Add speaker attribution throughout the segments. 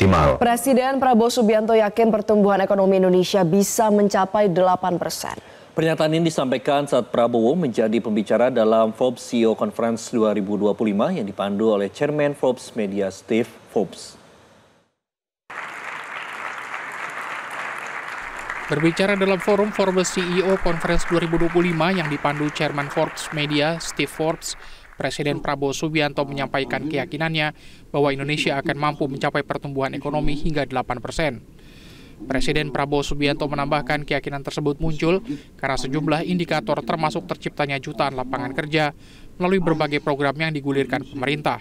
Speaker 1: optimal.
Speaker 2: Presiden Prabowo Subianto yakin pertumbuhan ekonomi Indonesia bisa mencapai 8%.
Speaker 3: Pernyataan ini disampaikan saat Prabowo menjadi pembicara dalam Forbes CEO Conference 2025 yang dipandu oleh Chairman Forbes Media Steve Forbes.
Speaker 4: Berbicara dalam forum Forbes CEO Conference 2025 yang dipandu Chairman Forbes Media Steve Forbes, Presiden Prabowo Subianto menyampaikan keyakinannya bahwa Indonesia akan mampu mencapai pertumbuhan ekonomi hingga 8%. Presiden Prabowo Subianto menambahkan keyakinan tersebut muncul karena sejumlah indikator termasuk terciptanya jutaan lapangan kerja melalui berbagai program yang digulirkan pemerintah.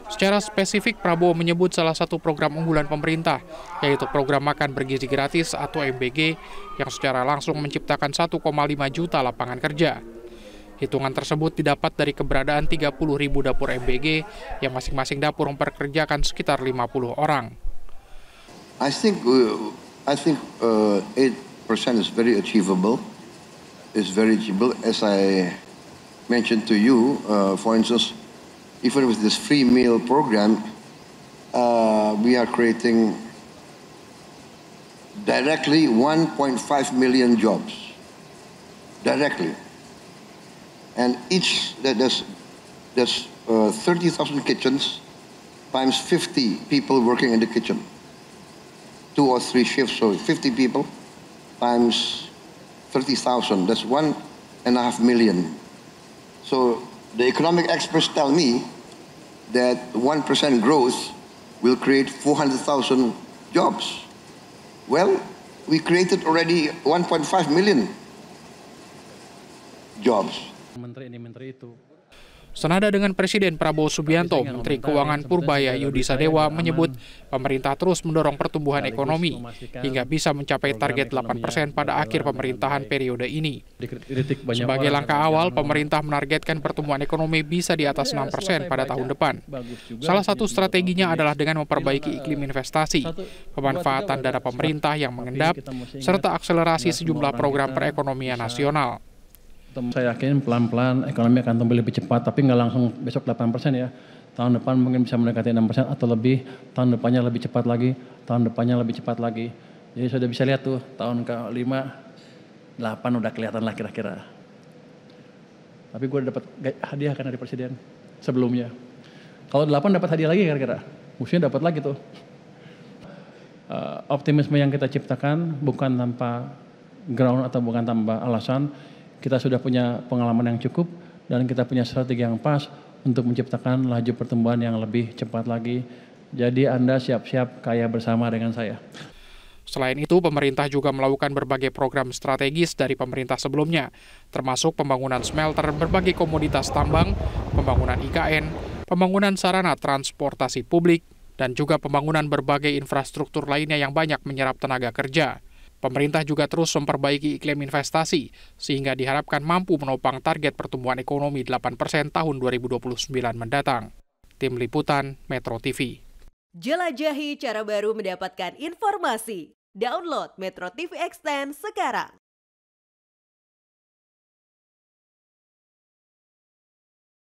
Speaker 4: Secara spesifik, Prabowo menyebut salah satu program unggulan pemerintah, yaitu program makan bergizi gratis atau MBG, yang secara langsung menciptakan 1,5 juta lapangan kerja. Hitungan tersebut didapat dari keberadaan 30.000 dapur MBG yang masing-masing dapur memperkerjakan sekitar 50 orang.
Speaker 5: I think 8% is very achievable. It's very achievable. As I mentioned to you, for instance, even with this free meal program, we are creating directly 1.5 million jobs. Directly. And each, there's 30,000 kitchens times 50 people working in the kitchen. 2 or 3 shifts, so 50 people times 30,000, that's 1.5 million. So the economic experts tell me that 1% growth will create 400,000 jobs. Well, we created already 1.5 million jobs.
Speaker 4: Menteri itu. Senada dengan Presiden Prabowo Subianto, Menteri Keuangan Purbaya Yudi Sadewa menyebut pemerintah terus mendorong pertumbuhan ekonomi hingga bisa mencapai target 8% pada akhir pemerintahan periode ini. Sebagai langkah awal, pemerintah menargetkan pertumbuhan ekonomi bisa di atas 6% pada tahun depan. Salah satu strateginya adalah dengan memperbaiki iklim investasi, pemanfaatan dana pemerintah yang mengendap, serta akselerasi sejumlah program perekonomian nasional.
Speaker 6: Saya yakin pelan-pelan ekonomi akan tumbuh lebih cepat, tapi nggak langsung besok 8% ya. Tahun depan mungkin bisa mendekati 6% atau lebih, tahun depannya lebih cepat lagi, tahun depannya lebih cepat lagi. Jadi sudah bisa lihat tuh, tahun ke-5, 8 udah kelihatan lah kira-kira. Tapi gue udah dapat hadiah kan dari Presiden sebelumnya. Kalau 8 dapat hadiah lagi kira-kira, musuhnya dapat lagi tuh. Optimisme yang kita ciptakan bukan tanpa ground atau bukan tanpa alasan. Kita sudah punya pengalaman yang cukup dan kita punya strategi yang pas untuk menciptakan laju pertumbuhan yang lebih cepat lagi. Jadi Anda siap-siap kaya bersama dengan saya.
Speaker 4: Selain itu, pemerintah juga melakukan berbagai program strategis dari pemerintah sebelumnya, termasuk pembangunan smelter berbagai komoditas tambang, pembangunan IKN, pembangunan sarana transportasi publik, dan juga pembangunan berbagai infrastruktur lainnya yang banyak menyerap tenaga kerja. Pemerintah juga terus memperbaiki iklim investasi, sehingga diharapkan mampu menopang target pertumbuhan ekonomi 8% tahun 2029 mendatang. Tim Liputan, Metro TV.
Speaker 7: Jelajahi cara baru mendapatkan informasi. Download Metro TV Extend sekarang.